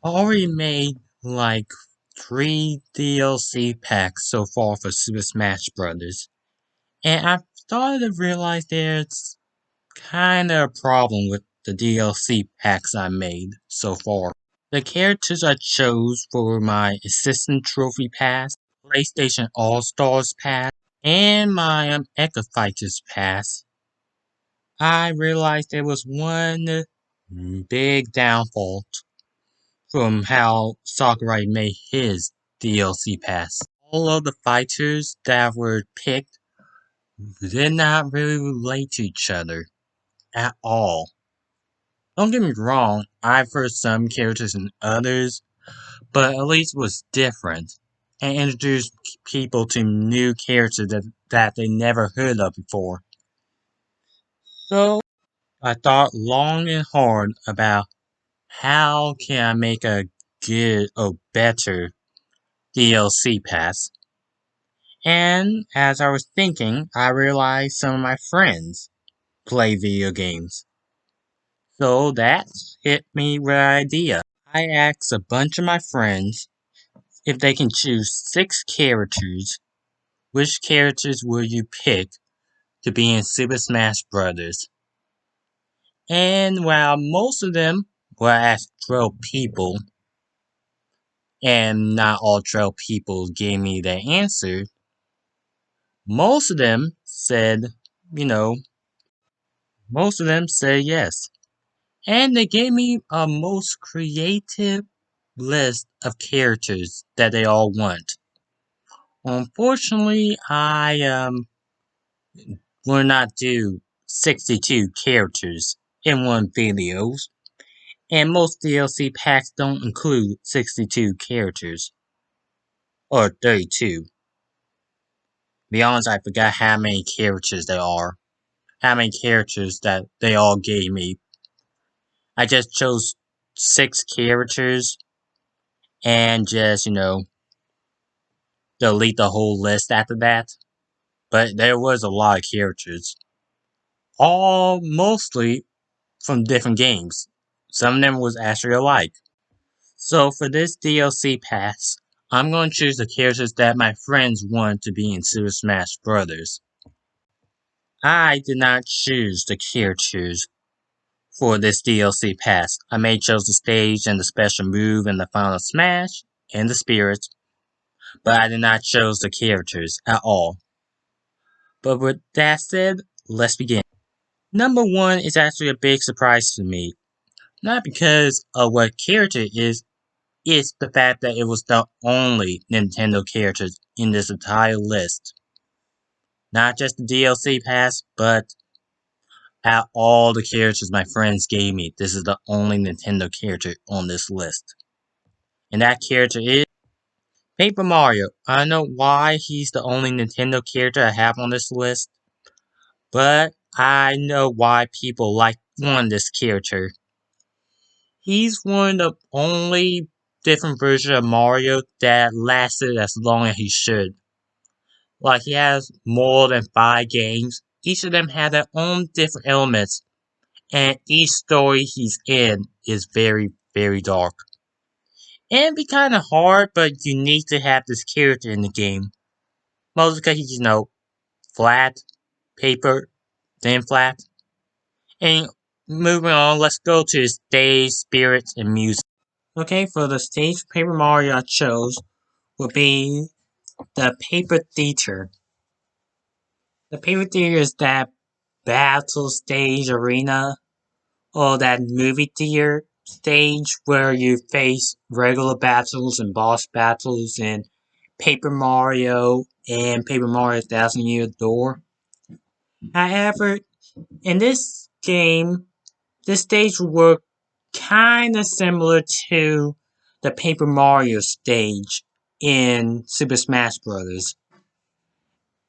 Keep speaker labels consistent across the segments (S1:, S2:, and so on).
S1: already made like 3 DLC packs so far for Super Smash Bros. And I've started to realize there's kinda a problem with the DLC packs I made so far. The characters I chose for my Assistant Trophy Pass, PlayStation All-Stars Pass, and my Echo Fighters Pass, I realized there was one big downfall from how Sakurai made his DLC pass. All of the fighters that were picked did not really relate to each other at all. Don't get me wrong, I've heard some characters and others, but at least it was different and introduced people to new characters that they never heard of before. So I thought long and hard about how can I make a good or better DLC pass. And as I was thinking, I realized some of my friends play video games. So that hit me with an idea. I asked a bunch of my friends if they can choose 6 characters, which characters will you pick to be in Super Smash Bros.? And while most of them were actual people, and not all trail people gave me their answer, most of them said, you know, most of them said yes. And they gave me a most creative list of characters that they all want. Unfortunately, I will not do 62 characters in one video, and most DLC packs don't include 62 characters. Or 32. Be honest, I forgot how many characters there are. How many characters that they all gave me. I just chose 6 characters and just, delete the whole list after that. But there was a lot of characters. All mostly from different games. Some of them was actually alike. So for this DLC pass, I'm going to choose the characters that my friends want to be in Super Smash Bros. I did not choose the characters for this DLC pass. I may chose the stage and the special move and the final smash and the spirits, but I did not choose the characters at all. But with that said, let's begin. Number 1 is actually a big surprise to me. Not because of what character it is, it's the fact that it was the only Nintendo characters in this entire list. Not just the DLC pass, but out all the characters my friends gave me, this is the only Nintendo character on this list. And that character is Paper Mario. I don't know why he's the only Nintendo character I have on this list, but I know why people want this character. He's one of the only different versions of Mario that lasted as long as he should. Like, he has more than 5 games. Each of them have their own different elements, and each story he's in is very, very dark. And it'd be kinda hard, but you need to have this character in the game. Mostly because he's, flat, paper, then flat. And moving on, let's go to the stage, spirits, and music. Okay, for the stage Paper Mario I chose would be the Paper Theater. The Paper Theater is that battle stage arena, or that movie theater stage where you face regular battles and boss battles in Paper Mario and Paper Mario Thousand Year Door. However, in this game, this stage will work kinda similar to the Paper Mario stage in Super Smash Bros.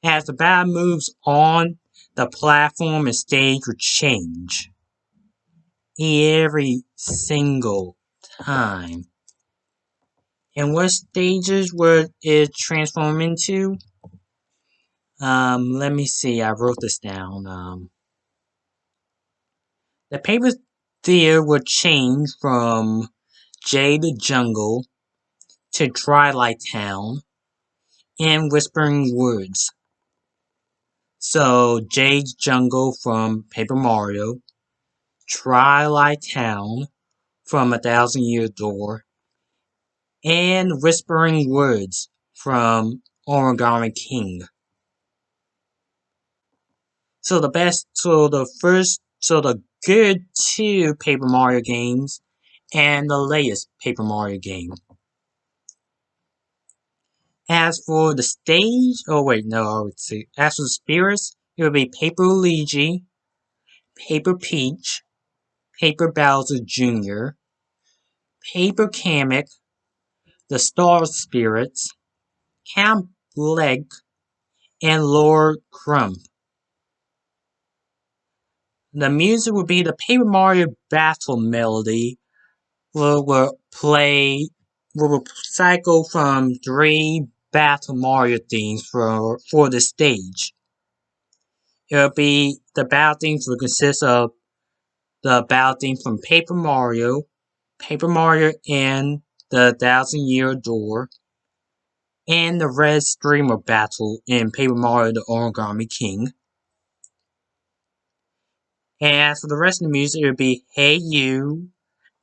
S1: As the battle moves on, the platform and stage will change every single time. And what stages would it transform into? Let me see, I wrote this down. The paper theater would change from Jade Jungle to Twilight Town and Whispering Woods. So Jade Jungle from Paper Mario, Twilight Town from A Thousand Year Door, and Whispering Woods from Origami King. So the good two Paper Mario games and the latest Paper Mario game. As for the stage, as for the spirits, it would be Paper Luigi, Paper Peach, Paper Bowser Jr., Paper Kamek, the Star Spirits, Count Bleck, and Lord Crump. The music would be the Paper Mario Battle Melody, will cycle from 3 Battle Mario themes for the stage. It'll be the battle themes will consist of the battle theme from Paper Mario and the Thousand Year Door, and the Red Streamer battle in Paper Mario the Origami King. And as for the rest of the music, it would be Hey You,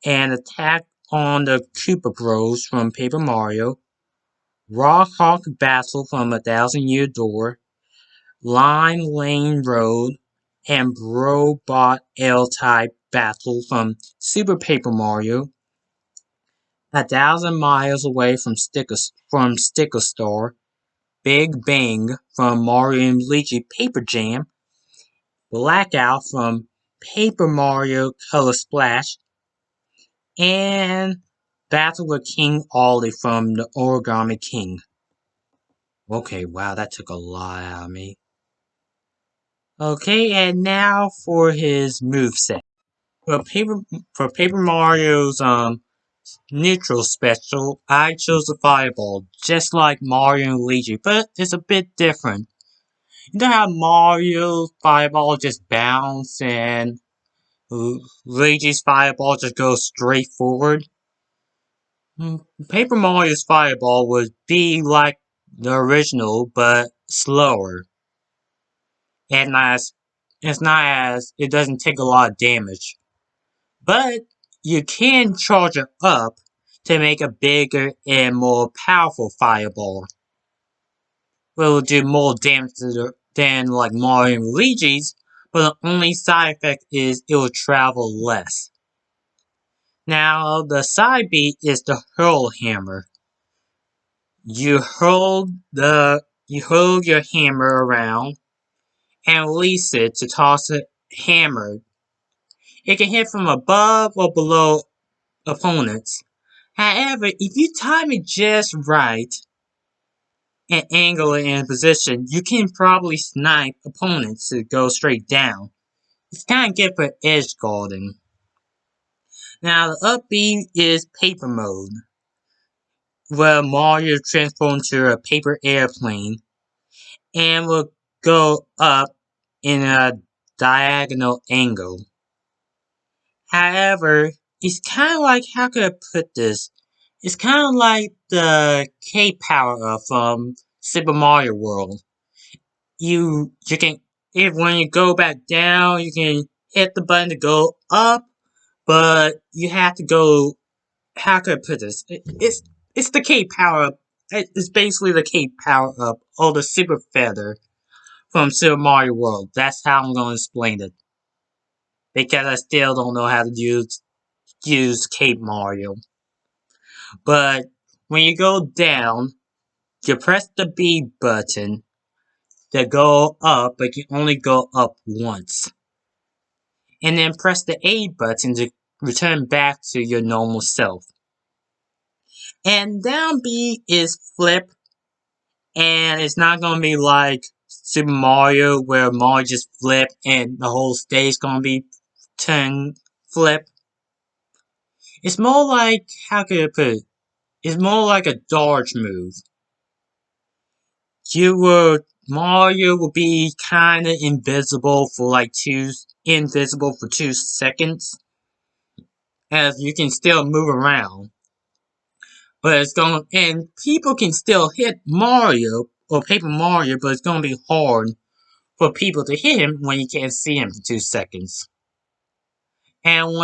S1: and Attack on the Koopa Bros from Paper Mario, Rawk Battle from A Thousand Year Door, Lineland Road, and Brobot LType Battle from Super Paper Mario, 1,000 Miles Away from Sticker Star, Big Bang from Mario and Luigi Paper Jam, Blackout from Paper Mario Color Splash, and Battle with King Ollie from the Origami King. Okay, wow, that took a lot out of me. Okay, and now for his moveset. For Paper Mario's neutral special, I chose the Fireball, just like Mario and Luigi, but it's a bit different. You know how Mario's Fireball just bounce and Luigi's Fireball just goes straight forward? Paper Mario's Fireball would be like the original, but slower. And it doesn't take a lot of damage. But you can charge it up to make a bigger and more powerful fireball. It will do more damage than like Mario and Luigi's, but the only side effect is it will travel less. Now, the side beat is the hurl hammer. You hurl your hammer around and release it to toss a hammer. It can hit from above or below opponents. However, if you time it just right and angle it in position, you can probably snipe opponents to go straight down. It's kind of good for edge guarding. Now, the up B is paper mode, where Mario transforms to a paper airplane and will go up in a diagonal angle. However, it's kind of like, how could I put this? It's kind of like the K power up from Super Mario World. When you go back down, you can hit the button to go up, but you have to go. How could I put this? It's the K power up. It's basically the K power up or the Super Feather from Super Mario World. That's how I'm going to explain it, because I still don't know how to use Cape Mario. But when you go down, you press the B button to go up, but you only go up once. And then press the A button to return back to your normal self. And down B is flip, and it's not going to be like Super Mario where Mario just flip and the whole stage is going to be flip. It's more like, how could I put it? It's more like a dodge move. Mario will be kinda invisible for 2 seconds. As you can still move around. But it's going and people can still hit Mario or Paper Mario, but it's gonna be hard for people to hit him when you can't see him for 2 seconds. And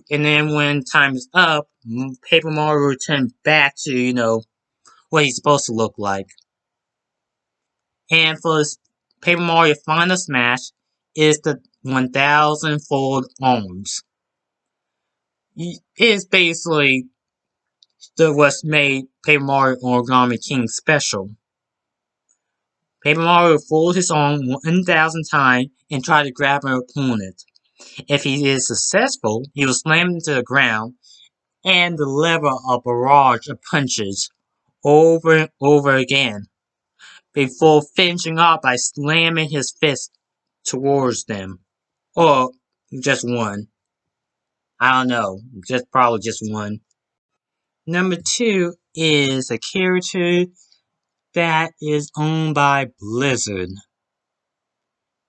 S1: then when time is up, Paper Mario returns back to, what he's supposed to look like. And for this Paper Mario Final Smash is the 1000 fold arms. It's basically what's made Paper Mario Origami King special. Paper Mario folds his arm 1000 times and try to grab an opponent. If he is successful, he will slam him to the ground and deliver a barrage of punches over and over again before finishing off by slamming his fist towards them. Or just one. I don't know. Probably just one. Number 2 is a character that is owned by Blizzard.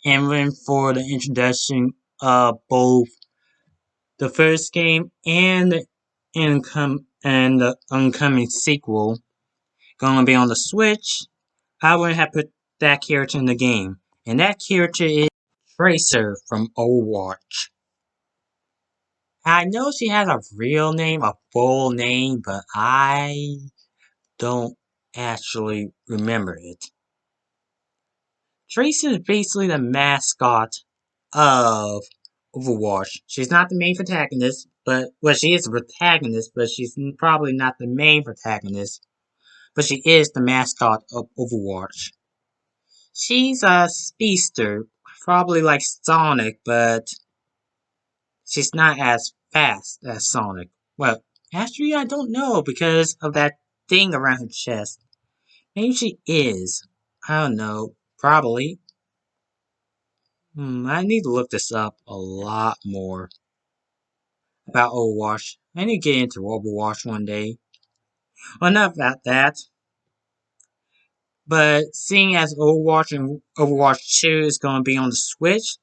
S1: And then for the introduction of both the first game and the oncoming sequel gonna be on the Switch, I would have put that character in the game. And that character is Tracer from Overwatch. I know she has a real name, a full name, but I don't actually remember it. Tracer is basically the mascot of Overwatch. She's not the main protagonist, she is a protagonist, but she's probably not the main protagonist. But she is the mascot of Overwatch. She's a speedster, probably like Sonic, but she's not as fast as Sonic. Well, actually, I don't know because of that thing around her chest. Maybe she is. I don't know. Probably. I need to look this up a lot more about Overwatch. I need to get into Overwatch one day. Well, enough about that. But seeing as Overwatch and Overwatch 2 is going to be on the Switch,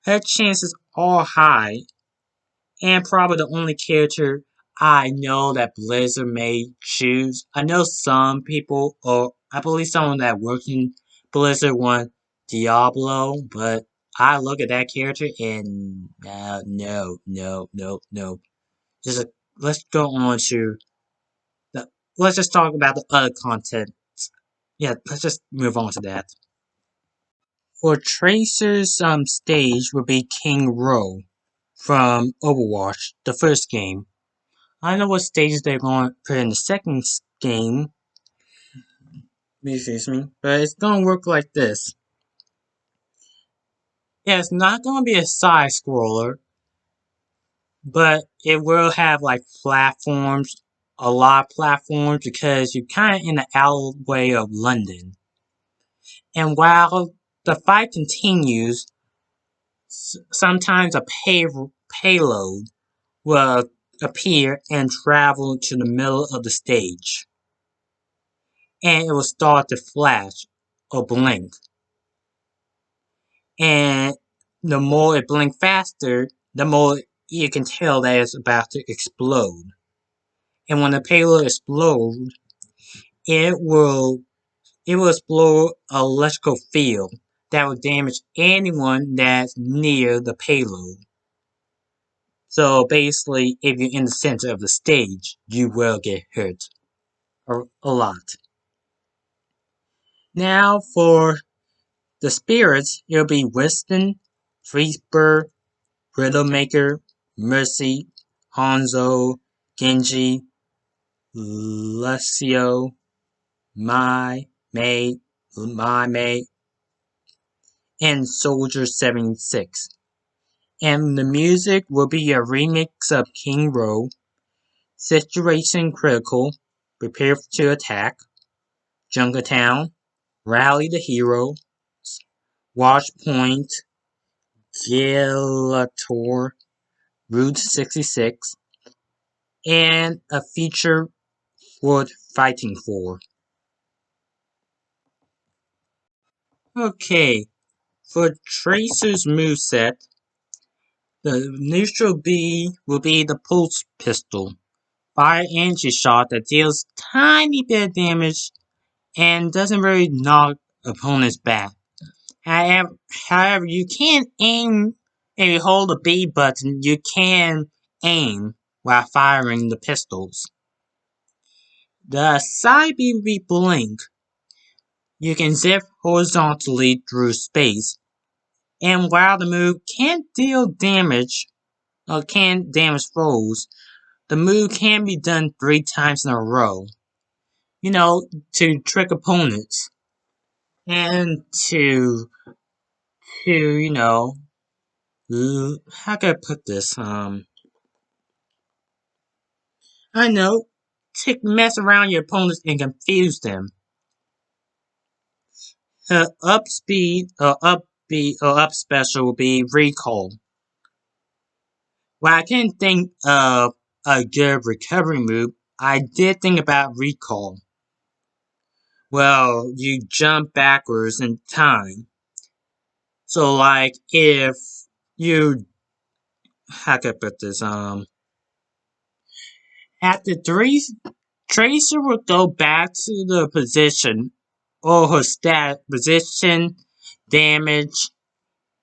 S1: her chances are high. And probably the only character I know that Blizzard may choose. I know some people, or I believe someone that works in Blizzard want Diablo, but I look at that character and no. Just let's go on to the. Let's just talk about the other content. Yeah, let's just move on to that. For Tracer's stage would be King Ro from Overwatch, the first game. I don't know what stages they're going to put in the second game. Excuse me, but it's going to work like this. Yeah, it's not going to be a side scroller, but it will have like platforms, a lot of platforms, because you're kind of in the alleyway of London. And while the fight continues, sometimes a payload will appear and travel to the middle of the stage. And it will start to flash or blink. And the more it blinks faster, the more you can tell that it's about to explode. And when the payload explodes, it will explode an electrical field that will damage anyone that's near the payload. So basically, if you're in the center of the stage, you will get hurt a lot. Now for the spirits, it'll be Winston, Freezebird, Riddlemaker, Mercy, Hanzo, Genji, Lucio, Mai, Mei, and Soldier 76. And the music will be a remix of King Ro, Situation Critical, Prepare to Attack, Jungle Town, Rally the Hero, Watch Point, Gelator, Route 66, and a feature worth fighting for. Okay, for Tracer's moveset, the neutral B will be the pulse pistol. fire energy shot that deals tiny bit of damage and doesn't really knock opponents back. However, you can aim if you hold the B button. You can aim while firing the pistols. The side B would be blink. You can zip horizontally through space, and while the move can't deal damage or can damage foes, the move can be done 3 times in a row. To trick opponents and how can I put this? I know, to mess around your opponents and confuse them. Up speed or up B or up special will be recall. While I couldn't think of a good recovery move, I did think about recall. Well, you jump backwards in time. So like if you how can I put this? After 3, Tracer will go back to the position or her stat position, damage,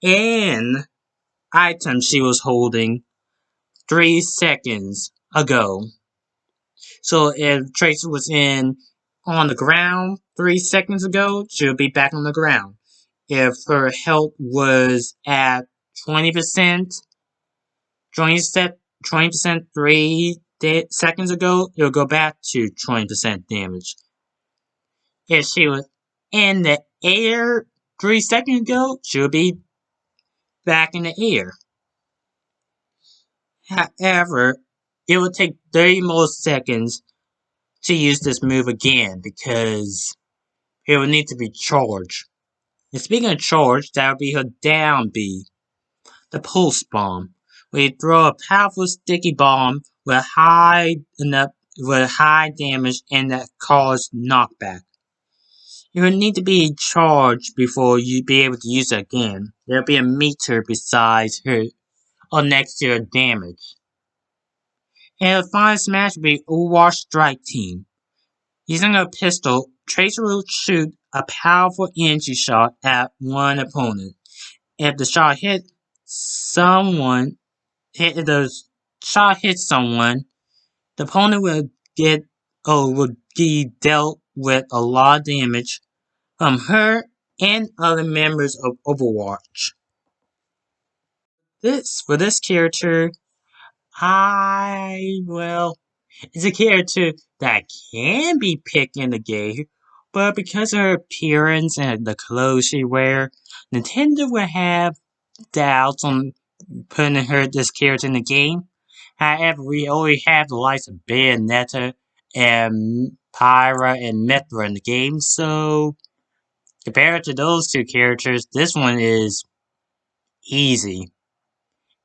S1: and item she was holding 3 seconds ago. So if Tracer was on the ground 3 seconds ago, she'll be back on the ground. If her health was at 20%, 20% 3 seconds ago, it'll go back to 20% damage. If she was in the air 3 seconds ago, she'll be back in the air. However, it will take 30 more seconds to use this move again because it will need to be charged. And speaking of charge, that would be her down B, the pulse bomb, where you throw a powerful sticky bomb with high damage and that causes knockback. It will need to be charged before you be able to use it again. There'll be a meter besides her or next to her damage. And the final smash will be Overwatch Strike Team. Using a pistol, Tracer will shoot a powerful energy shot at one opponent. If the shot hits someone, the opponent will be dealt with a lot of damage from her and other members of Overwatch. For this character, it's a character that can be picked in the game, but because of her appearance and the clothes she wears, Nintendo will have doubts on putting this character in the game. However, we already have the likes of Bayonetta and Pyra and Mithra in the game, so compared to those 2 characters, this one is easy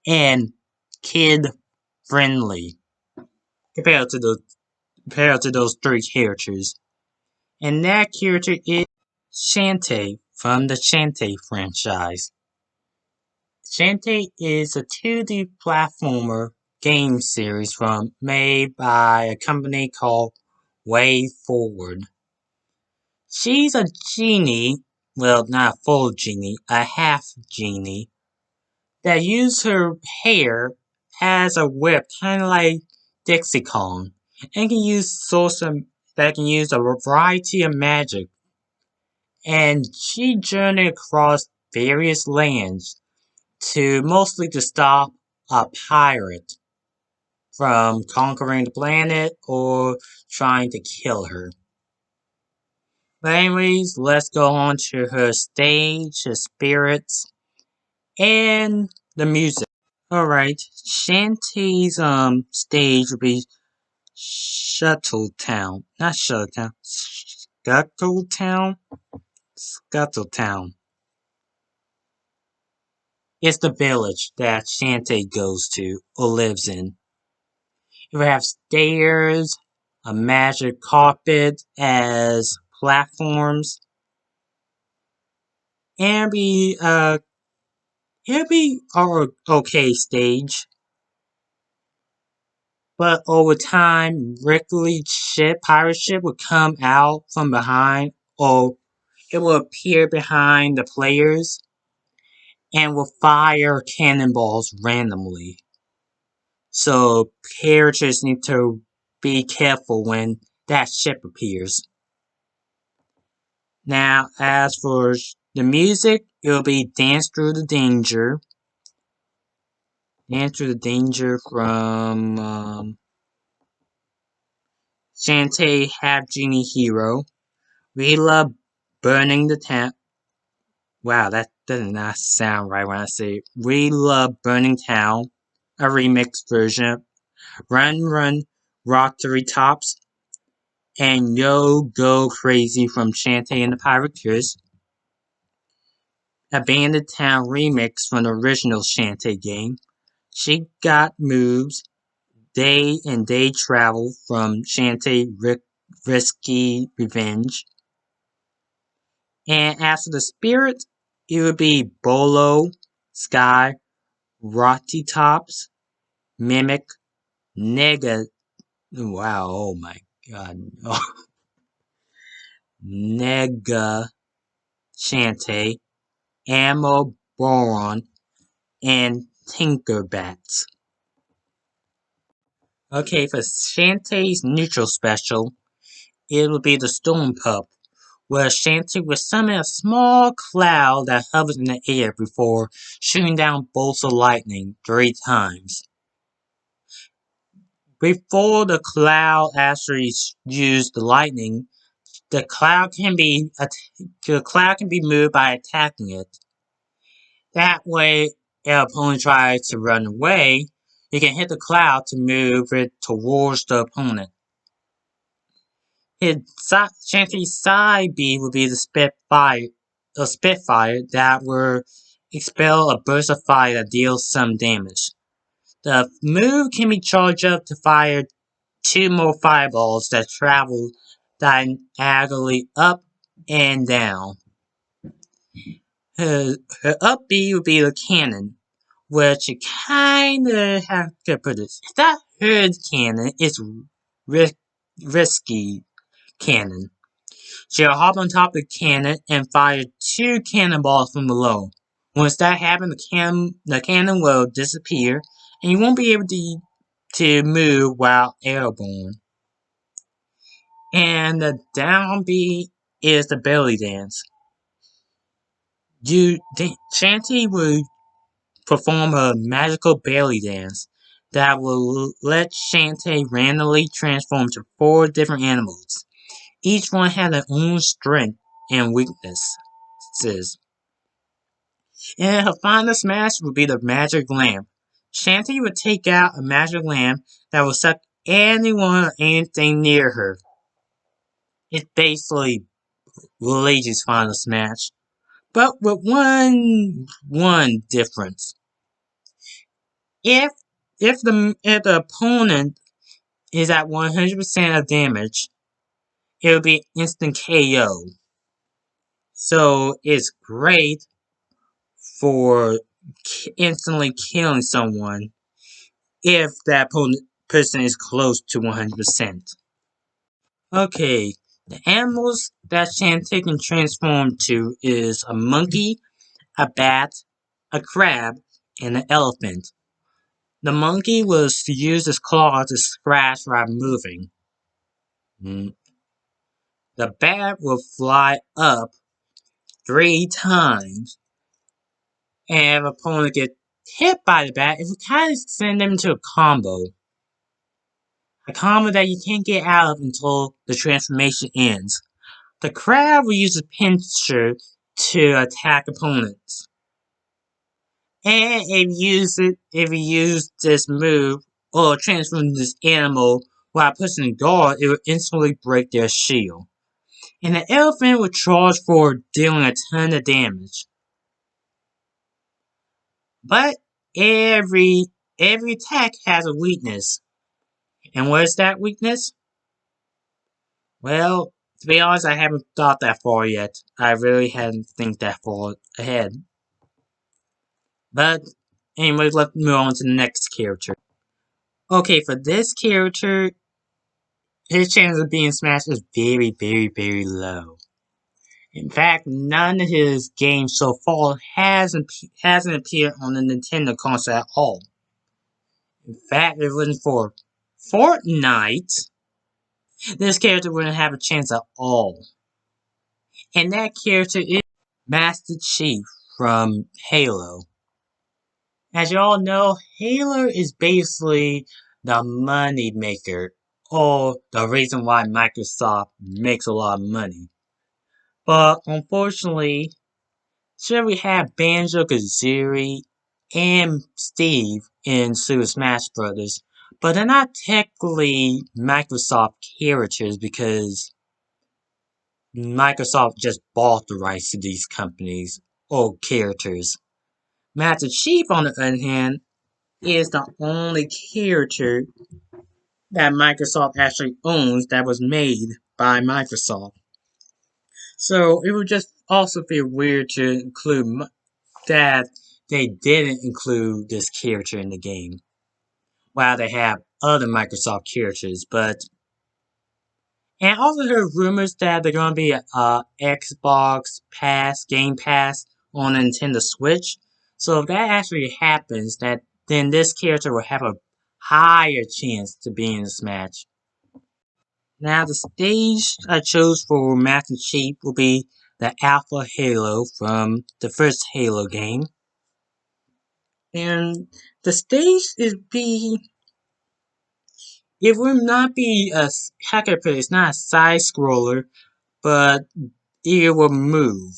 S1: and kid friendly compared to those 3 characters. And that character is Shantae from the Shantae franchise. Shantae is a 2D platformer game series made by a company called Way Forward. She's a genie, well, not a full genie, a half genie, that uses her hair as a whip, kind of like Dixie Kong, and can use a variety of magic. And she journeyed across various lands mostly to stop a pirate from conquering the planet or trying to kill her. But anyways, let's go on to her stage, her spirits, and the music. Alright, Shantae's stage would be Scuttletown. Not Scuttletown. Scuttletown? Scuttletown. It's the village that Shantae goes to or lives in. You have stairs, a magic carpet as platforms, and it'll be our okay stage. But over time, pirate ship would come out from behind, or it will appear behind the players and will fire cannonballs randomly. So characters need to be careful when that ship appears. Now, as for the music, it will be Dance Through the Danger. Dance Through the Danger from Shantae Half Genie Hero. We love Burning the Town. Wow, that does not sound right when I say it. We love Burning Town, a remix version. Run Run Rock Three Tops, and Yo Go Crazy from Shantae and the Pirates. Abandoned Town remix from the original Shantae game. She Got Moves, Day and Day Travel from Shantae Risky Revenge. And as for the spirit, it would be Bolo, Sky, Rotty Tops, Mimic, Nega. Wow, oh my god. Nega Shantae, Ammo Boron, and Tinkerbats. Okay, for Shantae's neutral special, it will be the Storm Pup, where Shantae will summon a small cloud that hovers in the air before shooting down bolts of lightning 3 times. Before the cloud actually uses the lightning, the cloud can be moved by attacking it. That way, if an opponent tries to run away, you can hit the cloud to move it towards the opponent. Shantae's side B would be the Spitfire that will expel a burst of fire that deals some damage. The move can be charged up to fire 2 more fireballs that travel diagonally up and down. Her up B would be the cannon, which you kinda have to put it. It's not her cannon, it's risky cannon. She'll hop on top of the cannon and fire 2 cannonballs from below. Once that happens, the cannon will disappear, and you won't be able to move while airborne. And the down B is the belly dance. Shantae will perform a magical belly dance that will let Shantae randomly transform to 4 different animals. Each one has their own strength and weaknesses. And her final smash would be the magic lamp. Shantae would take out a magic lamp that will suck anyone or anything near her. It's basically Luigi's final smash, but with one difference. If the opponent is at 100% of damage, it will be instant KO. So it's great for instantly killing someone if that person is close to 100%. Okay, the animals that Shantae can transform to is a monkey, a bat, a crab, and an elephant. The monkey was to use his claws to scratch while moving. The bat will fly up 3 times, and if an opponent gets hit by the bat, it will kind of send them into a combo. A combo that you can't get out of until the transformation ends. The crab will use a pincher to attack opponents. And if you use this move or transform this animal while pushing guard, it will instantly break their shield. And the elephant will charge for dealing a ton of damage. But every attack has a weakness. And what is that weakness? Well, to be honest, I haven't thought that far yet. I really hadn't think that far ahead. But anyway, let's move on to the next character. Okay, for this character, his chance of being smashed is very, very, very low. In fact, none of his games so far hasn't appeared on the Nintendo console at all. In fact, if it wasn't for Fortnite, this character wouldn't have a chance at all. And that character is Master Chief from Halo. As you all know, Halo is basically the money maker, or the reason why Microsoft makes a lot of money. But unfortunately, sure we have Banjo-Kazooie and Steve in Super Smash Bros., but they're not technically Microsoft characters because Microsoft just bought the rights to these companies or characters. Master Chief, on the other hand, is the only character that Microsoft actually owns that was made by Microsoft. So it would just also feel weird to include that they didn't include this character in the game, while they have other Microsoft characters. But and also heard rumors that they're going to be a Xbox Pass, Game Pass on Nintendo Switch. So if that actually happens, that then this character will have a higher chance to be in this match. Now the stage I chose for Master Chief will be the Alpha Halo from the first Halo game. And the stage is be it will not be a hacker play, it's not a side scroller, but it will move.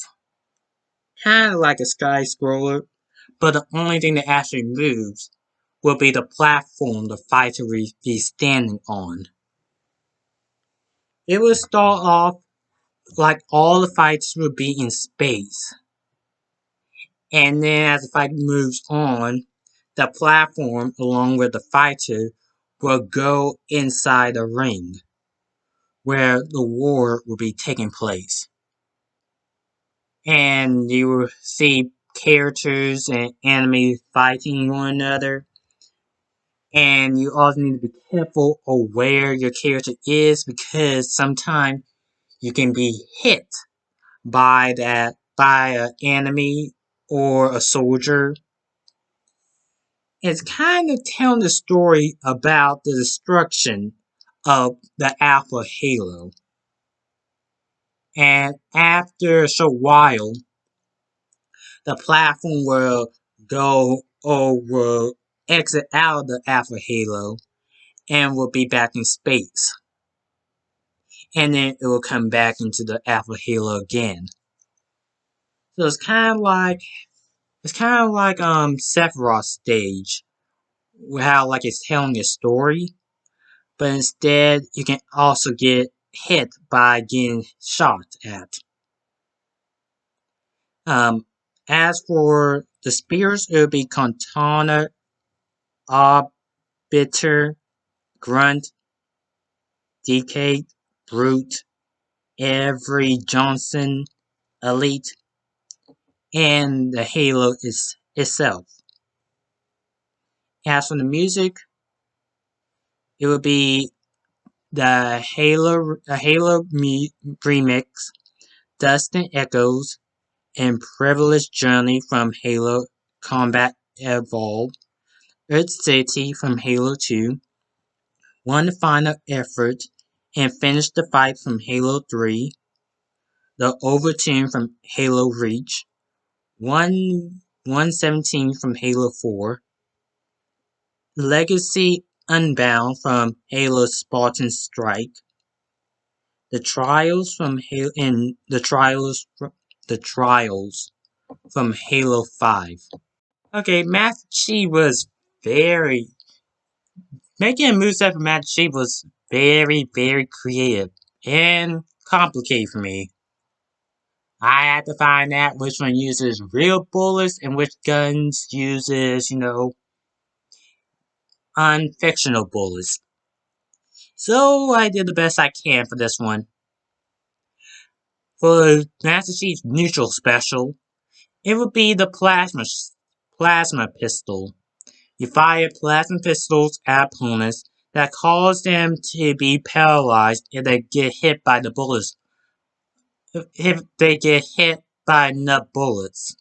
S1: Kinda like a sky scroller, but the only thing that actually moves will be the platform the fighter will be standing on. It will start off like all the fights will be in space. And then as the fight moves on, the platform along with the fighter will go inside a ring where the war will be taking place. And you will see characters and enemies fighting one another. And you also need to be careful of where your character is because sometimes you can be hit by an enemy or a soldier. It's kind of telling the story about the destruction of the Alpha Halo. And after a short while, the platform will go or will exit out of the Alpha Halo and will be back in space. And then it will come back into the Alpha Halo again. So it's kind of like Sephiroth's stage, how like it's telling a story, but instead you can also get hit by getting shot at. Um, as for the spirits, it will be Katana, Arbiter, Grunt, DK, Brute, Every Johnson, Elite, and the Halo itself. As for the music, it will be the Halo remix, Dust and Echoes, and Privileged Journey from Halo Combat Evolved, Earth City from Halo 2, One Final Effort, and Finish the Fight from Halo 3, The Overtune from Halo Reach, 117 from Halo 4, Legacy Unbound from Halo Spartan Strike, The Trials from Halo and the Trials from Halo 5. Okay, Master Chief was very making a moveset for Master Chief was very, very creative and complicated for me. I had to find out which one uses real bullets and which guns uses, unfictional bullets. So I did the best I can for this one. For Master Chief's neutral special, it would be the plasma pistol, You fire plasma pistols at opponents that cause them to be paralyzed if they get hit by the bullets. If they get hit by enough bullets.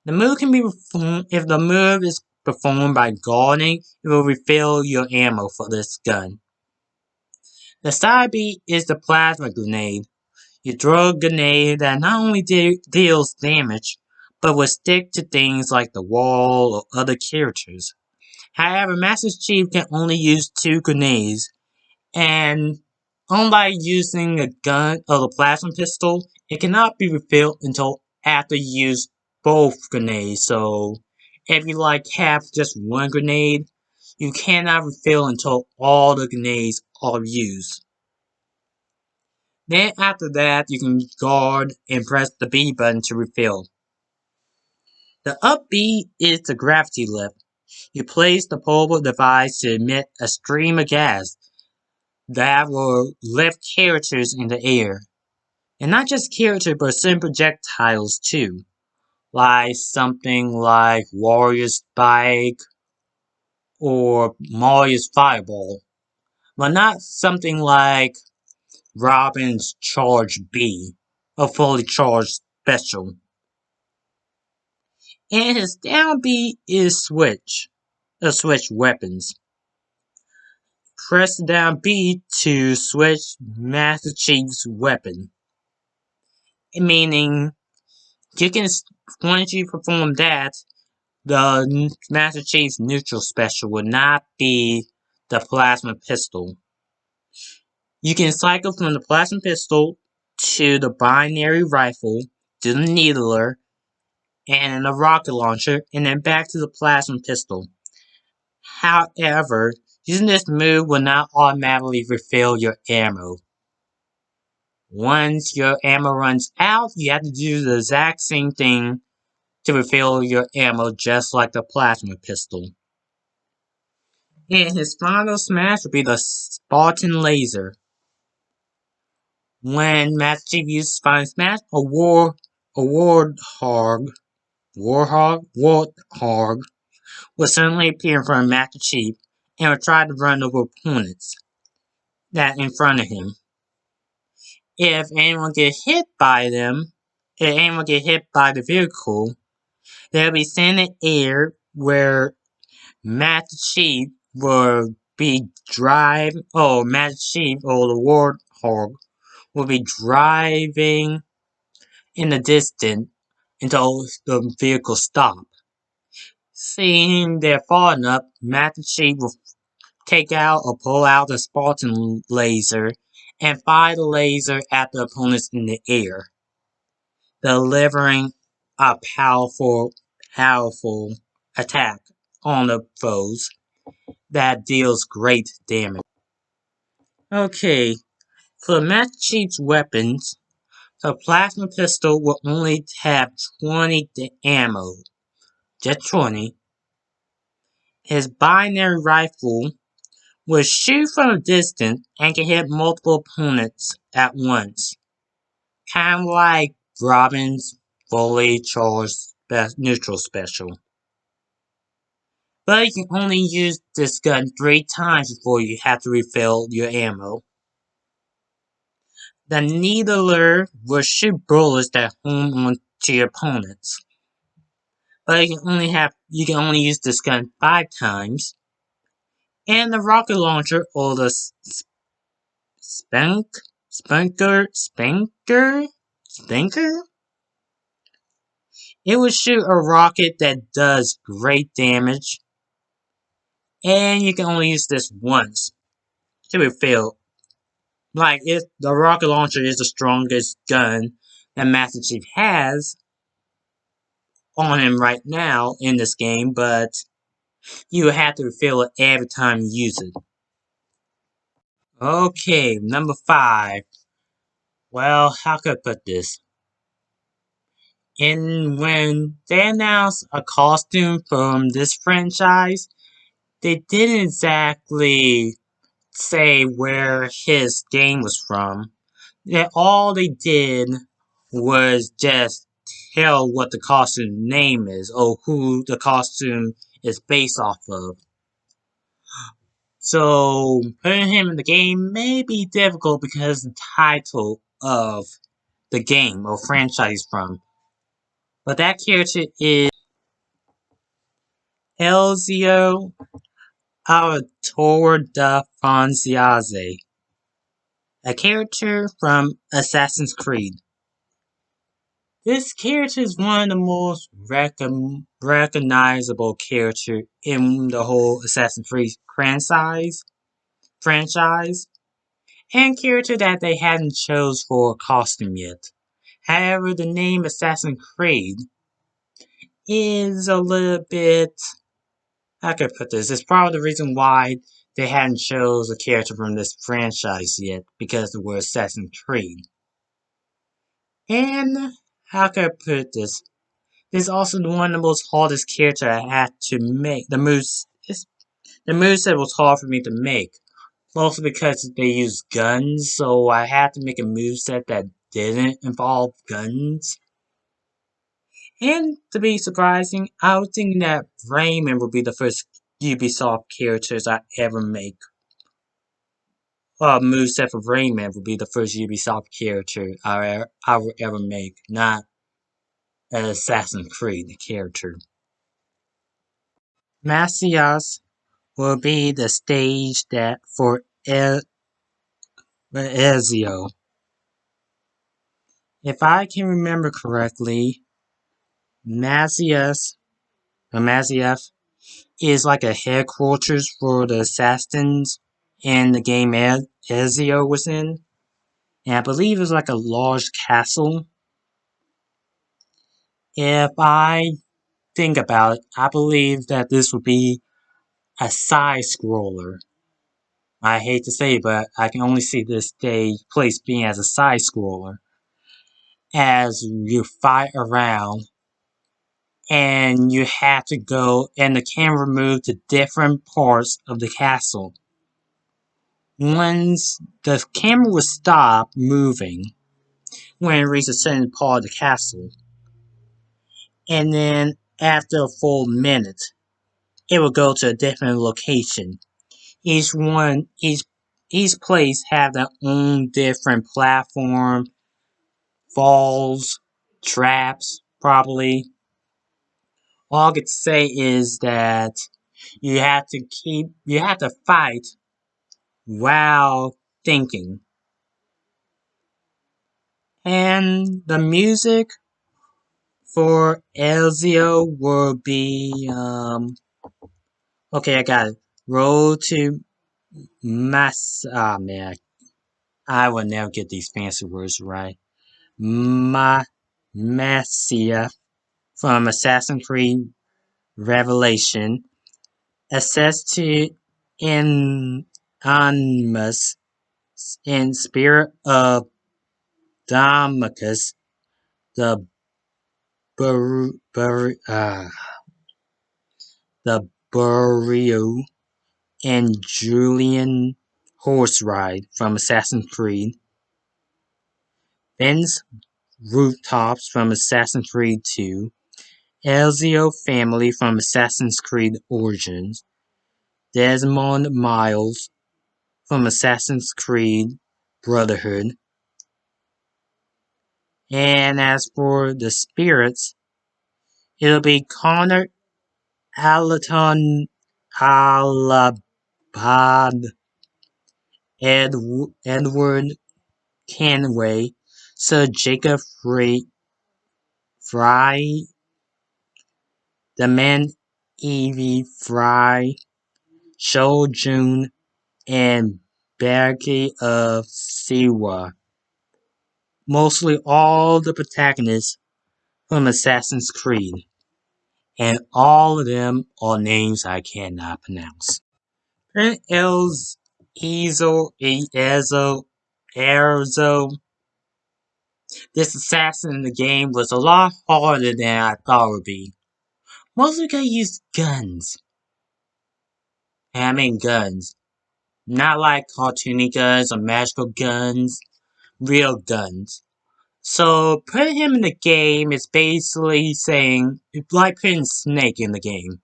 S1: The move can be performed if the move is performed by guarding, it will refill your ammo for this gun. The side B is the plasma grenade. You throw a grenade that not only deals damage, but will stick to things like the wall or other characters. However, Master Chief can only use 2 grenades, and unlike using a gun or a plasma pistol, it cannot be refilled until after you use both grenades. So, if you have just one grenade, you cannot refill until all the grenades are used. Then after that, you can guard and press the B button to refill. The up B is the gravity lift. You place the portable device to emit a stream of gas that will lift characters in the air. And not just characters, but some projectiles too. Like something like Warrior's Spike or Mario's Fireball. But not something like Robin's Charge B, a fully charged special. And his down B is switch weapons. Press down B to switch Master Chief's weapon. Meaning, you can, once you perform that, the Master Chief's neutral special will not be the plasma pistol. You can cycle from the plasma pistol to the binary rifle, to the needler, and the rocket launcher, and then back to the plasma pistol. However, using this move will not automatically refill your ammo. Once your ammo runs out, you have to do the exact same thing to refill your ammo just like the plasma pistol. And his final smash would be the Spartan Laser. When Master Chief uses Final Smash, a Warthog will suddenly appear in front of Master Chief and will try to run over opponents that in front of him. If anyone gets hit by them, if anyone gets hit by the vehicle, they'll be sent in the air where Master Chief will be Master Chief or the Warthog will be driving in the distance until the vehicle stops. Seeing they're far enough, Master Chief will take out or pull out the Spartan laser and fire the laser at the opponents in the air, delivering a powerful attack on the foes that deals great damage. Okay, for Master Chief's weapons, the plasma pistol will only have 20 ammo, just 20. His binary rifle will shoot from a distance and can hit multiple opponents at once. Kind of like Robin's fully charged neutral special. But you can only use this gun 3 times before you have to refill your ammo. The needler will shoot bullets that home onto your opponents. But you can only use this gun 5 times. And the rocket launcher or the Spanker? It will shoot a rocket that does great damage. And you can only use this once to refill. The rocket launcher is the strongest gun that Master Chief has on him right now in this game, but you have to refill it every time you use it. Okay, number 5. Well, how could I put this? When they announced a costume from this franchise, they didn't exactly say where his game was from. All they did was just tell what the costume name is, or who the costume is based off of. So putting him in the game may be difficult because the title of the game or franchise from. But that character is Ezio Auditore da Fonseca, a character from Assassin's Creed. This character is one of the most recognizable characters in the whole Assassin's Creed franchise, and character that they hadn't chose for a costume yet. However, the name Assassin's Creed is a little bit, how can I put this? It's probably the reason why they hadn't chose a character from this franchise yet, because the word Assassin's Creed. And how can I put this? This is also one of the most hardest characters I had to make. The moveset was hard for me to make. Mostly because they use guns, so I had to make a moveset that didn't involve guns. And to be surprising, I was thinking that Rayman would be the first Ubisoft characters I ever make. Moveset for Rayman would be the first Ubisoft character I would ever make, not an Assassin's Creed character. Macias will be the stage that for Ezio. If I can remember correctly, Macias is like a headquarters for the assassins in the game Ezio was in. And I believe it's like a large castle. If I think about it, I believe that this would be a side scroller. I hate to say it, but I can only see this place being as a side scroller. As you fight around and you have to go and the camera move to different parts of the castle. Once the camera will stop moving when it reaches a certain part of the castle, and then after a full minute, it will go to a different location. Each place have their own different platform, falls, traps, probably. All I could say is that you have to fight while thinking. And the music for Ezio will be, okay, I got it. Road to man, I will never get these fancy words right. Masia from Assassin's Creed Revelation. Access to Animus in spirit of Damocus, the the Burial and Julian horse ride from Assassin's Creed. Ben's rooftops from Assassin's Creed 2. Ezio family from Assassin's Creed Origins. Desmond Miles from Assassin's Creed Brotherhood. And as for the spirits, it'll be Connor Alaton Alabad, Edward Kenway, Sir Jacob Fry, the man Evie Fry, Shou Jun, and Berke of Siwa. Mostly all the protagonists from Assassin's Creed. And all of them are names I cannot pronounce. Erzo, this assassin in the game was a lot harder than I thought it would be. Mostly because I used guns. And I mean guns. Not like cartoony guns or magical guns. Real guns. So putting him in the game is basically saying, it's like putting Snake in the game.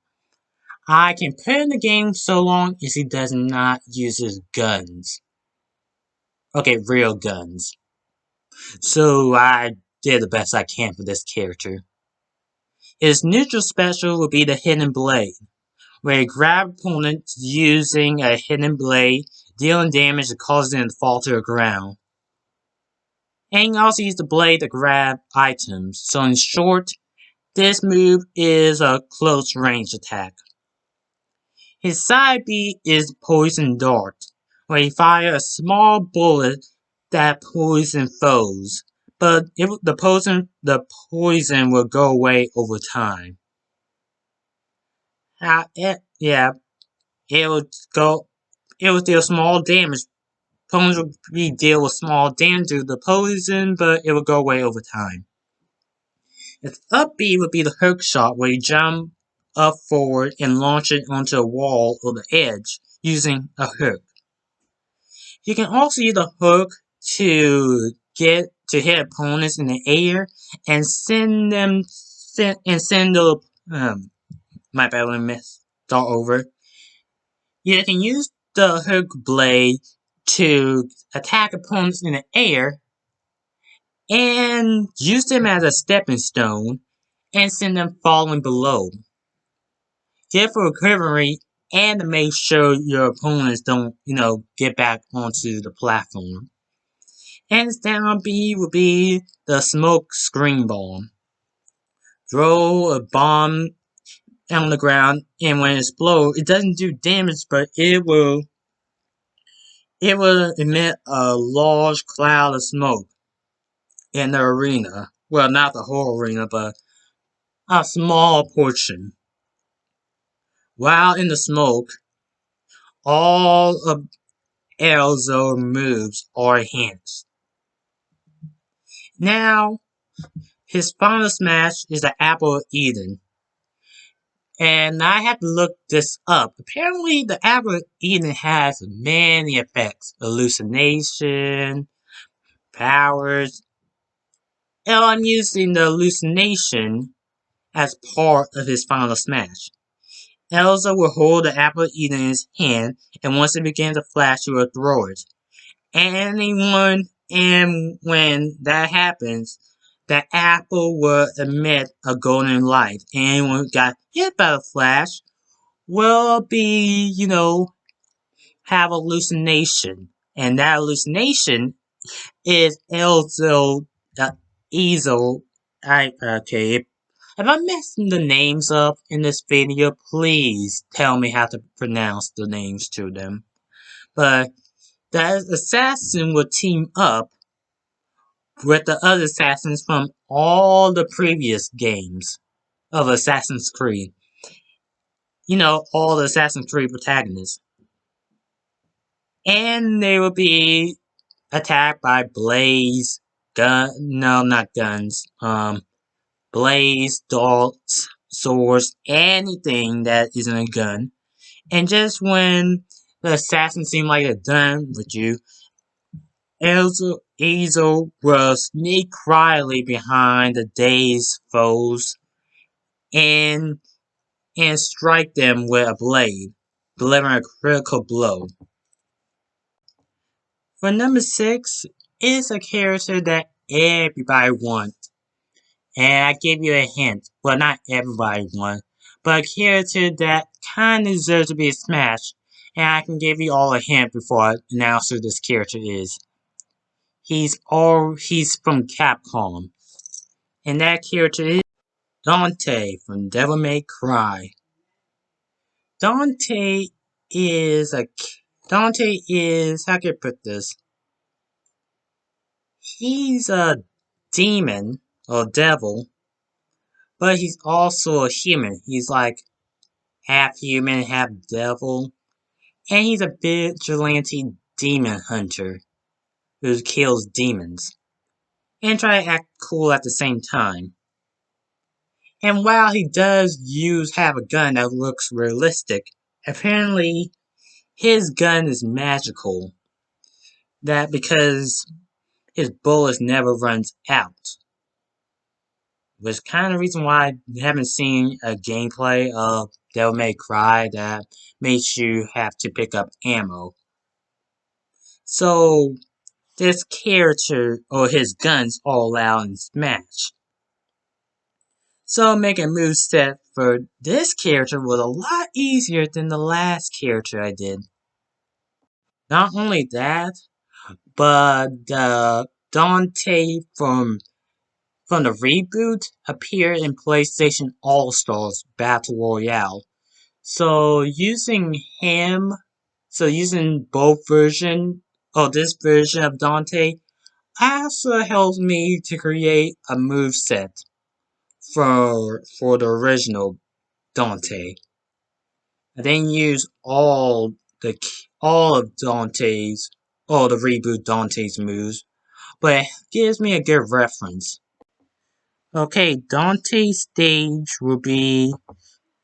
S1: I can put in the game so long as he does not use his guns. Okay, real guns. So I did the best I can for this character. His neutral special will be the Hidden Blade, where he grabs opponents using a hidden blade, dealing damage that causes them to fall to the ground. And he can also use the blade to grab items, so in short, this move is a close range attack. His side B is Poison Dart, where he fires a small bullet that poisons foes, but the poison will go away over time. Yeah, it will go. It will deal small damage. Opponents will deal with small damage to the poison, but it will go away over time. Its up B would be the hook shot, where you jump up forward and launch it onto a wall or the edge using a hook. You can also use the hook to hit opponents in the air and send the my bad, let me start over. You can use the hook blade to attack opponents in the air and use them as a stepping stone and send them falling below. Get for recovery and to make sure your opponents don't, get back onto the platform. And its down B would be the smoke screen bomb. Throw a bomb on the ground, and when it explodes, it doesn't do damage, but it will emit a large cloud of smoke in the arena. Well, not the whole arena, but a small portion. While in the smoke, all of Elzo moves are enhanced. Now, his final smash is the Apple of Eden. And I had to look this up. Apparently, the Apple of Eden has many effects. Hallucination, powers. And I'm using the hallucination as part of his final smash. Elsa will hold the Apple of Eden in his hand, and once it begins to flash, she will throw it. And when that happens, the apple will emit a golden light. Anyone who got hit by the flash will be, have a hallucination. And that hallucination is Elzo, Ezel. Okay. If I'm messing the names up in this video, please tell me how to pronounce the names to them. But the assassin will team up with the other assassins from all the previous games of Assassin's Creed. All the Assassin's Creed protagonists. And they will be attacked by Blaze, Blaze, darts, swords, anything that isn't a gun. And just when the assassins seem like they're done with you, Ezel will sneak quietly behind the dazed foes and strike them with a blade, delivering a critical blow. For number 6, is a character that everybody wants. And I give you a hint. Well, not everybody wants, but a character that kinda deserves to be smashed. And I can give you all a hint before I announce who this character is. He's from Capcom. And that character is Dante from Devil May Cry. Dante is, how can I put this? He's a demon, or devil, but he's also a human. He's like half human, half devil. And he's a vigilante demon hunter who kills demons. And try to act cool at the same time. And while he does have a gun that looks realistic, apparently his gun is magical. That because his bullets never runs out. which kind of the reason why I haven't seen a gameplay of Devil May Cry that makes you have to pick up ammo. So this character or his guns all out in Smash. So making a moveset for this character was a lot easier than the last character I did. Not only that, but Dante from the reboot appeared in PlayStation All-Stars Battle Royale. So using both version or this version of Dante also helps me to create a moveset for the original Dante. I then use all of the reboot Dante's moves, but it gives me a good reference. Okay, Dante's stage will be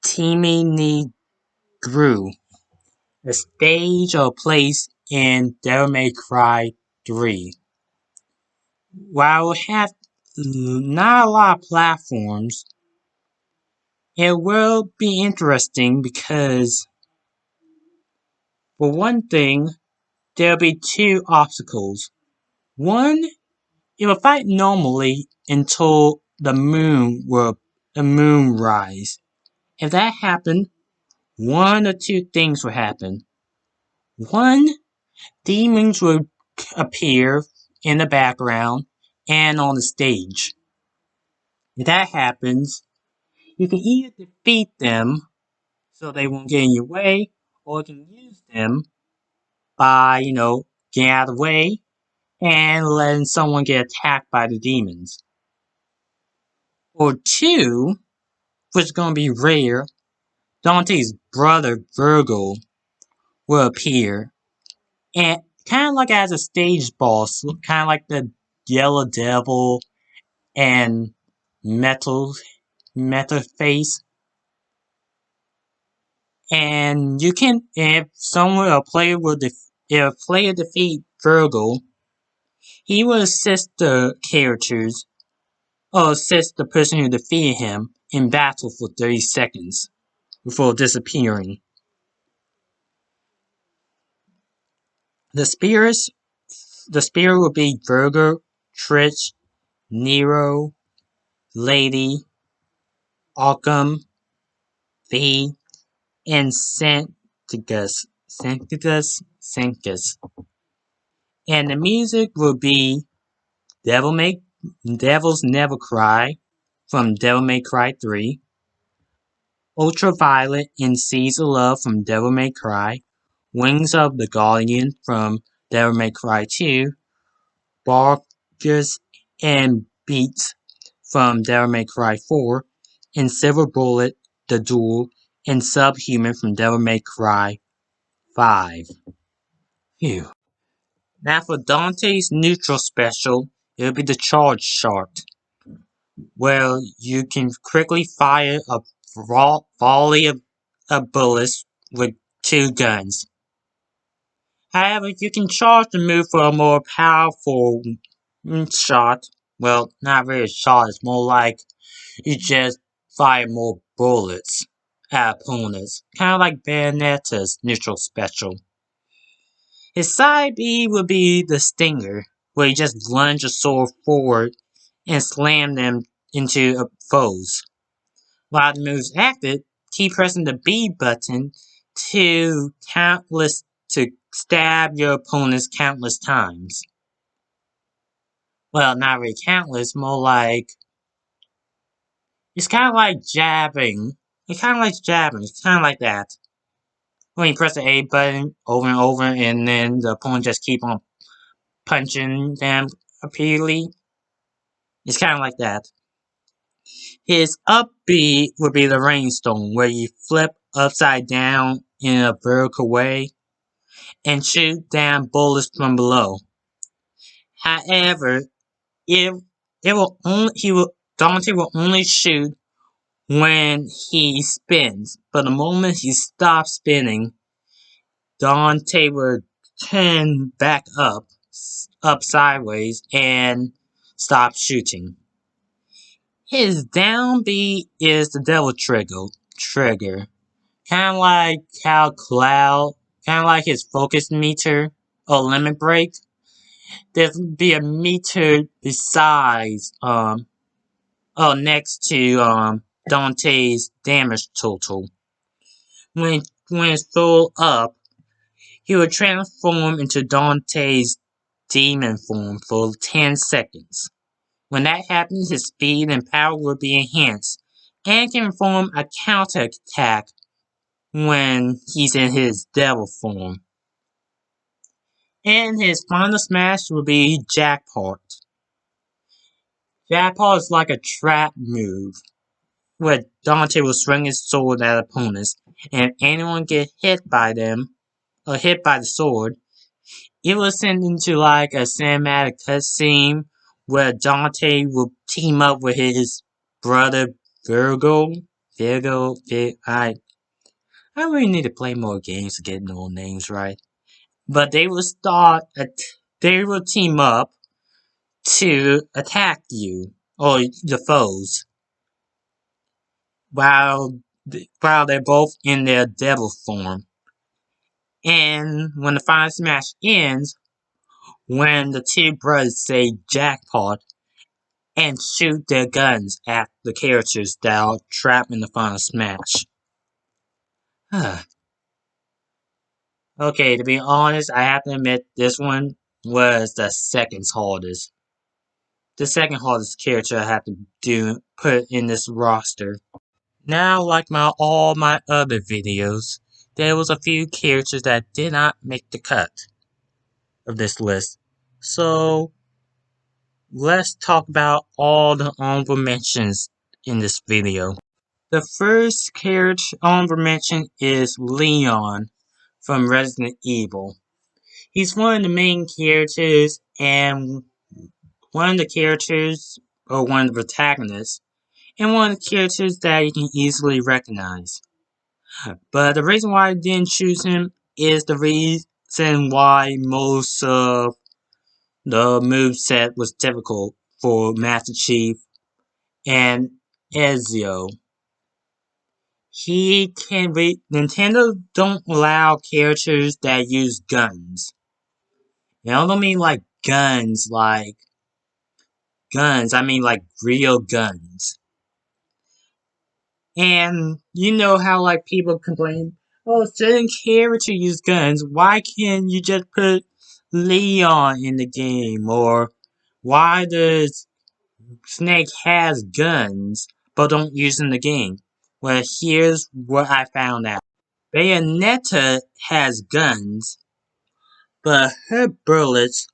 S1: Temen-ni-gru, a stage or place in Devil May Cry 3. While it have not a lot of platforms, it will be interesting because, for one thing, there'll be two obstacles. One, it will fight normally until the moon rise. If that happened, one or two things will happen. One, demons will appear in the background and on the stage. If that happens, you can either defeat them so they won't get in your way, or you can use them by, getting out of the way and letting someone get attacked by the demons. Or two, which is going to be rare, Dante's brother Virgil will appear, and kind of like as a stage boss, kind of like the Yellow Devil and Metal Face. And you can, if a player defeat Virgil, he will assist the characters, or assist the person who defeated him in battle for 30 seconds before disappearing. The spirits, the spirit will be Virgil, Trish, Nero, Lady, Occam, V, and Sanctus. And the music will be Devils Never Cry from Devil May Cry 3, Ultraviolet and Seas of Love from Devil May Cry, Wings of the Guardian from Devil May Cry 2, Barkers and Beats from Devil May Cry 4, and Silver Bullet, The Duel, and Subhuman from Devil May Cry 5. Phew. Now for Dante's neutral special, it'll be the Charge Shot, where you can quickly fire a volley of bullets with two guns. However, you can charge the move for a more powerful shot. Well, not really a shot, it's more like you just fire more bullets at opponents. Kind of like Bayonetta's neutral special. His side B would be the Stinger, where you just lunge a sword forward and slam them into foes. While the move is active, keep pressing the B button to stab your opponents countless times. Well, not really countless, more like it's kind of like jabbing. It's kind of like jabbing. It's kind of like that. When you press the A button over and over, and then the opponent just keep on punching them repeatedly. It's kind of like that. His up B would be the Rainstone, where you flip upside down in a vertical way and shoot down bullets from below. However, Dante will only shoot when he spins, but the moment he stops spinning, Dante will turn back up sideways, and stop shooting. His down B is the devil trigger. Kinda like how Cloud, kinda like his focus meter or limit break. There'd be a meter besides, next to, Dante's damage total. When it's full up, he would transform into Dante's demon form for 10 seconds. When that happens, his speed and power will be enhanced, and can perform a counterattack when he's in his devil form. And his final smash will be Jackpot. Jackpot is like a trap move, where Dante will swing his sword at opponents, and if anyone get hit by them, or hit by the sword, it will send into like a cinematic cutscene where Dante will team up with his brother Virgo. I really need to play more games to get no names right. But they will they will team up to attack you or the foes while they're both in their devil form. And when the final smash ends, when the two brothers say jackpot and shoot their guns at the characters that are trapped in the final smash. Okay, to be honest, I have to admit this one was the second hardest. The second hardest character I have to put in this roster. Now, like all my other videos, there was a few characters that did not make the cut of this list. So, let's talk about all the honorable mentions in this video. The first character honorable mention is Leon from Resident Evil. He's one of the main characters and one of the characters, or one of the protagonists, and one of the characters that you can easily recognize. But the reason why I didn't choose him is the reason why most of the moveset was difficult for Master Chief and Ezio. Nintendo don't allow characters that use guns. And I don't mean like guns, I mean like real guns. And you know how like people complain, oh, certain characters use guns, why can't you just put Leon in the game? Or why does Snake has guns but don't use in the game? Well, here's what I found out. Bayonetta has guns, but her bullets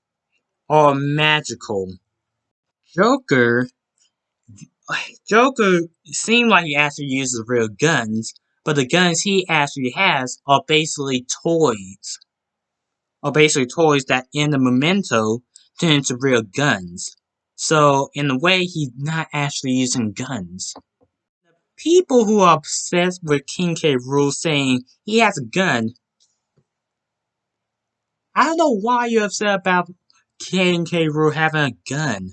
S1: are magical. Joker Joker seemed like he actually uses real guns, but the guns he actually has are basically toys. Are basically toys that in the memento turn into real guns. So, in a way, he's not actually using guns. People who are obsessed with King K. Rool saying he has a gun, I don't know why you're upset about King K. Rool having a gun.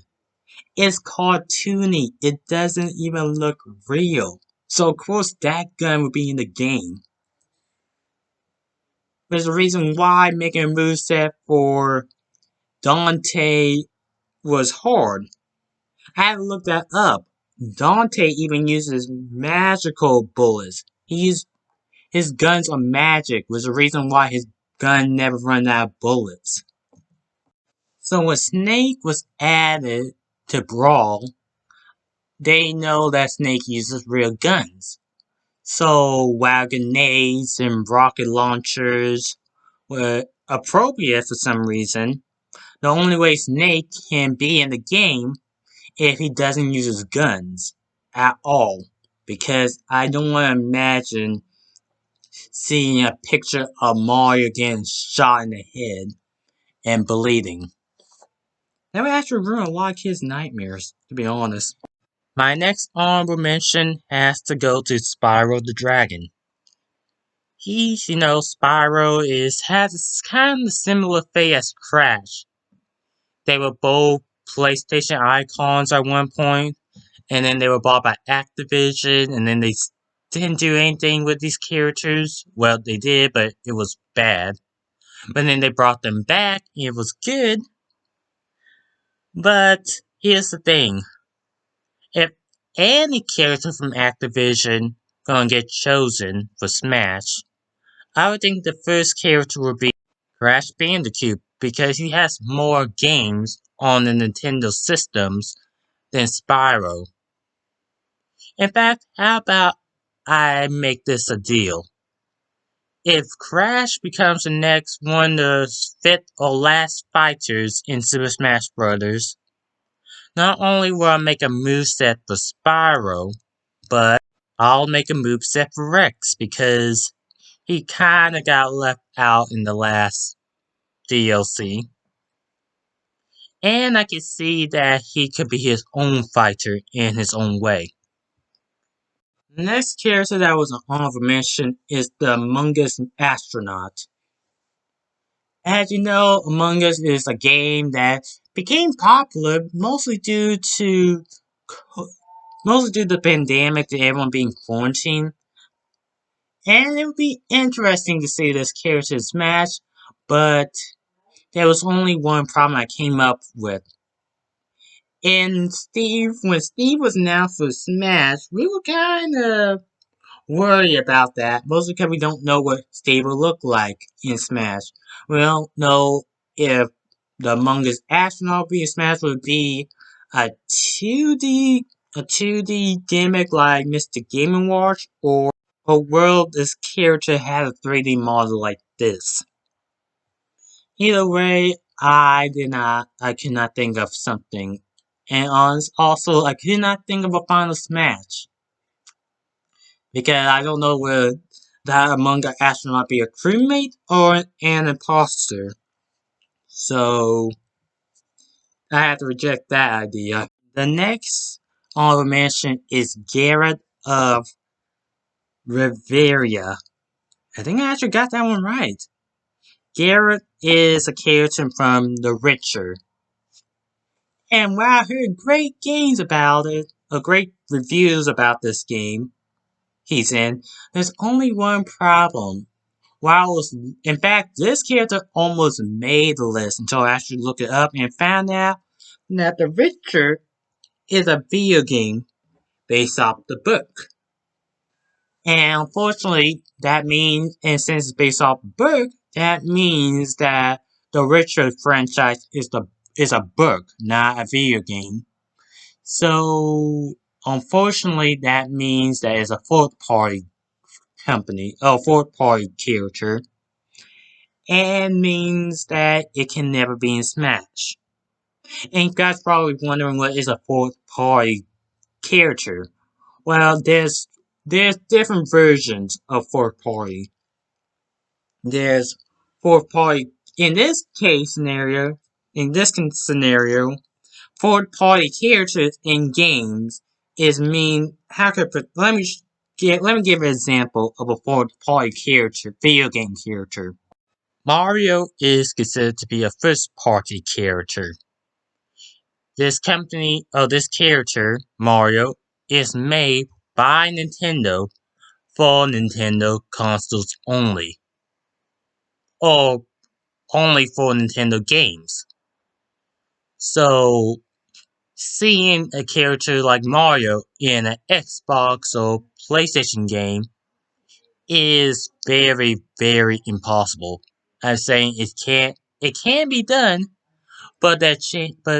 S1: It's cartoony. It doesn't even look real. So of course that gun would be in the game. There's a reason why making a moveset for Dante was hard. I had to look that up. Dante even uses magical bullets. His guns are magic, was the reason why his gun never run out of bullets. So when Snake was added to Brawl, they know that Snake uses real guns. So while grenades and rocket launchers were appropriate for some reason, the only way Snake can be in the game if he doesn't use his guns at all. Because I don't want to imagine seeing a picture of Mario getting shot in the head and bleeding. That would actually ruin a lot of kids' nightmares, to be honest. My next honorable mention has to go to Spyro the Dragon. Spyro has kind of a similar fate as Crash. They were both PlayStation icons at one point, and then they were bought by Activision, and then they didn't do anything with these characters. Well, they did, but it was bad. But then they brought them back, and it was good. But here's the thing. If any character from Activision gonna get chosen for Smash, I would think the first character would be Crash Bandicoot because he has more games on the Nintendo systems than Spyro. In fact, how about I make this a deal? If Crash becomes the next one of the fifth or last fighters in Super Smash Bros., not only will I make a moveset for Spyro, but I'll make a moveset for Rex because he kinda got left out in the last DLC. And I can see that he could be his own fighter in his own way. The next character that was an honorable mention is the Among Us astronaut. As you know, Among Us is a game that became popular mostly due to the pandemic and everyone being quarantined. And it would be interesting to see this character in Smash, but there was only one problem I came up with. And when Steve was announced for Smash, we were kind of worried about that, mostly because we don't know what Steve will look like in Smash. We don't know if the Among Us astronaut being Smash would be a 2D a 2D gimmick like Mr. Game & Watch, or a world this character had a 3D model like this. Either way, I could not think of something. And also, I could not think of a final Smash. Because I don't know whether that Among Us astronaut be a crewmate or an imposter. So, I have to reject that idea. The next honorable mention is Garrett of Riveria. I think I actually got that one right. Garrett is a character from The Witcher. And while I heard great games about it, or great reviews about this game he's in, there's only one problem. In fact, this character almost made the list until I actually looked it up and found out that The Witcher is a video game based off the book. And unfortunately, that means, and since it's based off the book, that means that the Witcher franchise is a book, not a video game. So, unfortunately, that means that it's a fourth party character, and means that it can never be in Smash. And you guys probably wondering what is a fourth party character. Well, there's different versions of fourth party. There's fourth party in this scenario, fourth party characters in games let me give an example of a fourth party character, video game character. Mario is considered to be a first party character. This character, Mario, is made by Nintendo for Nintendo consoles only. Or only for Nintendo games. So, seeing a character like Mario in an Xbox or PlayStation game is very, very impossible. I'm saying it can be done, but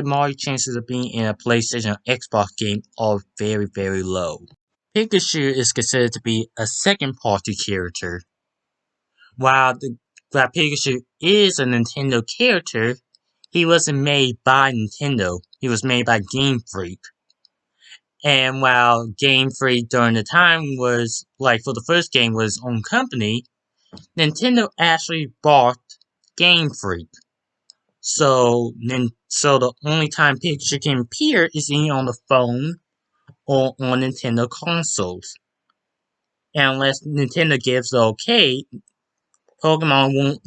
S1: Mario chances of being in a PlayStation or Xbox game are very, very low. Pikachu is considered to be a second party character. While Pikachu is a Nintendo character, he wasn't made by Nintendo. He was made by Game Freak. And while Game Freak during the time was, for the first game was its own company, Nintendo actually bought Game Freak. So the only time Pikachu can appear is either on the phone or on Nintendo consoles. And unless Nintendo gives the okay, Pokemon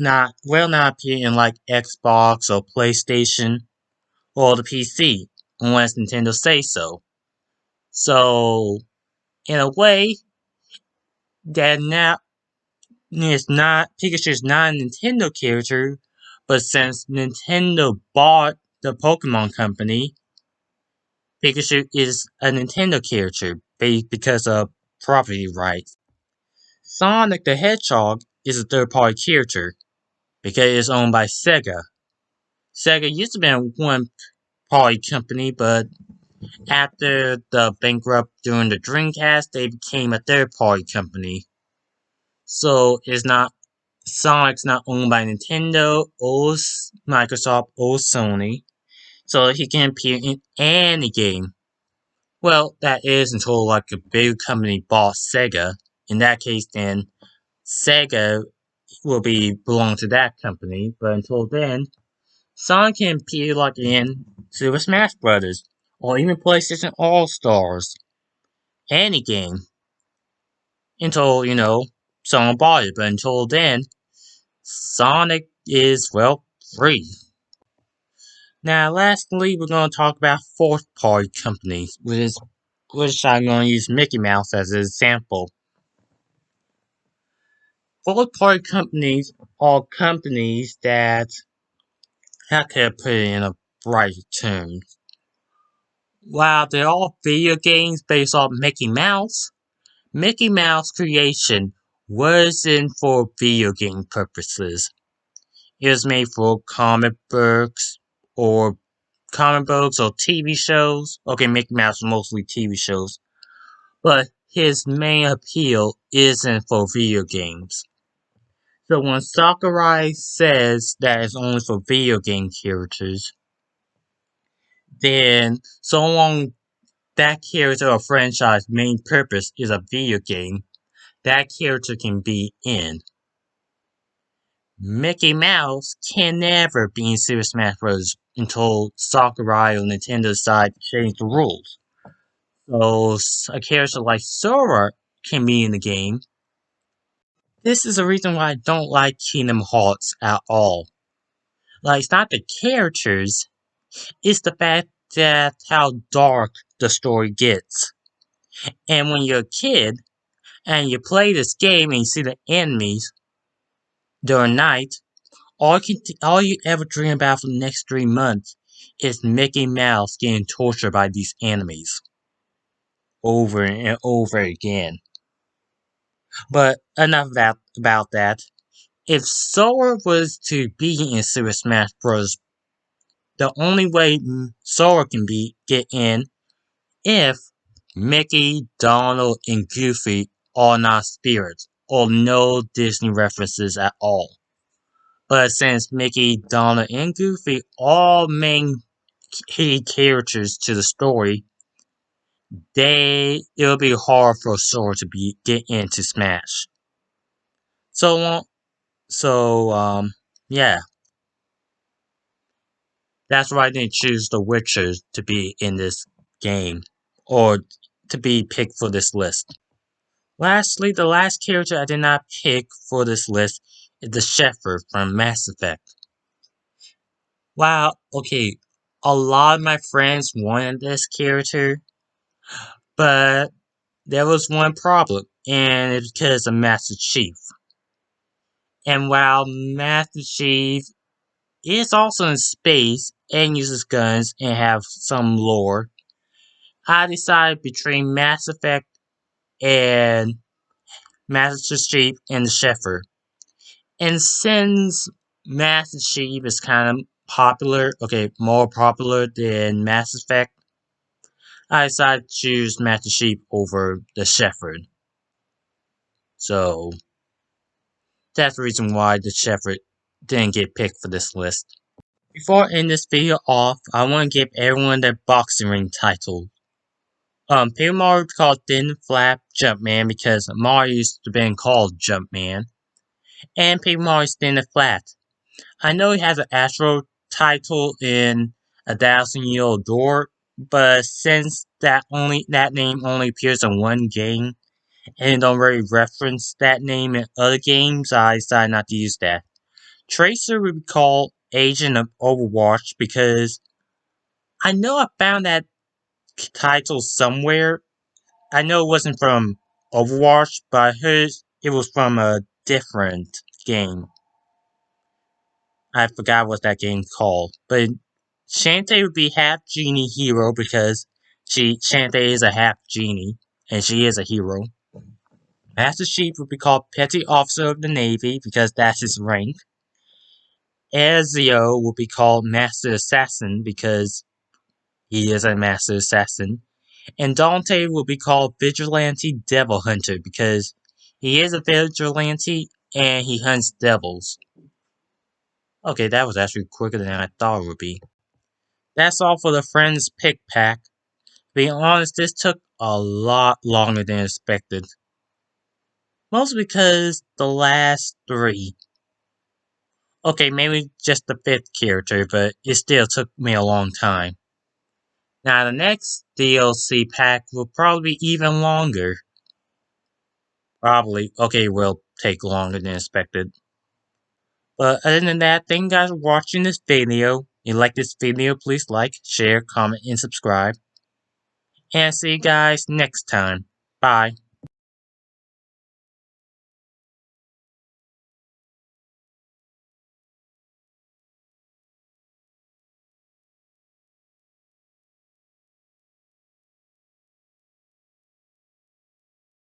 S1: will not appear in Xbox or PlayStation or the PC unless Nintendo says so. So, in a way, that now is not Pikachu's not a Nintendo character, but since Nintendo bought the Pokemon Company, Pikachu is a Nintendo character because of property rights. Sonic the Hedgehog is a third-party character because it's owned by Sega. Sega used to be a one-party company, but after the bankrupt during the Dreamcast, they became a third-party company. So it's not Sonic's not owned by Nintendo or Microsoft or Sony, so he can appear in any game. Well, that is until like a big company bought Sega. In that case, then Sega will be belong to that company. But until then, Sonic can appear like in Super Smash Brothers or even PlayStation All Stars, any game. Until someone bought it. But until then, Sonic is free. Now, lastly, we're going to talk about fourth-party companies, which I'm going to use Mickey Mouse as an example. Fourth-party companies are companies that, how can I put it in a bright terms? While they're all video games based off Mickey Mouse creation wasn't for video game purposes. It was made for or comic books or TV shows. Okay, Mickey Mouse was mostly TV shows. But his main appeal isn't for video games. So when Sakurai says that it's only for video game characters, then so long that character or franchise main purpose is a video game, that character can be in. Mickey Mouse can never be in Super Smash Bros. Until Sakurai or Nintendo decide to change the rules. So a character like Sora can be in the game. This is the reason why I don't like Kingdom Hearts at all. Like, it's not the characters, it's the fact that how dark the story gets. And when you're a kid, and you play this game and you see the enemies during night, all you ever dream about for the next 3 months is Mickey Mouse getting tortured by these enemies. Over and over again. But enough about that. If Sora was to be in Super Smash Bros., the only way Sora can get in if Mickey, Donald, and Goofy are not spirits or no Disney references at all. But since Mickey, Donald, and Goofy all main key characters to the story, it'll be hard for Sora to get into Smash. Yeah. That's why I didn't choose The Witcher to be in this game, or to be picked for this list. Lastly, the last character I did not pick for this list is the Shepherd from Mass Effect. Wow, okay, a lot of my friends wanted this character, but there was one problem, and it's because of Master Chief. And while Master Chief is also in space and uses guns and have some lore, I decided between Mass Effect and Master Chief and the Shepherd. And since Master Chief is kind of more popular than Mass Effect, I decided to choose Master Chief over the Shepherd. So, that's the reason why the Shepherd didn't get picked for this list. Before I end this video off, I want to give everyone their boxing ring title. Paper Mario called Thin Flap Jumpman because Mario used to be called Jumpman. And Paper Mario's Thin and Flat. I know he has an Astro title in A 1,000-Year-Old Door, but since that name only appears in one game, and don't really reference that name in other games, I decided not to use that. Tracer would be called Agent of Overwatch because I know I found that title somewhere, I know it wasn't from Overwatch, but I heard it was from a different game. I forgot what that game's called. But Shantae would be half genie hero because Shantae is a half genie, and she is a hero. Master Chief would be called Petty Officer of the Navy because that's his rank. Ezio would be called Master Assassin because he is a Master Assassin. And Dante will be called Vigilante Devil Hunter because he is a vigilante and he hunts devils. Okay, that was actually quicker than I thought it would be. That's all for the Friends Pick Pack. Being honest, this took a lot longer than expected. Mostly because the last three. Okay, maybe just the fifth character, but it still took me a long time. Now the next DLC pack will probably be even longer. Probably. Okay, will take longer than expected. But other than that, thank you guys for watching this video. If you like this video, please like, share, comment, and subscribe. And see you guys next time. Bye.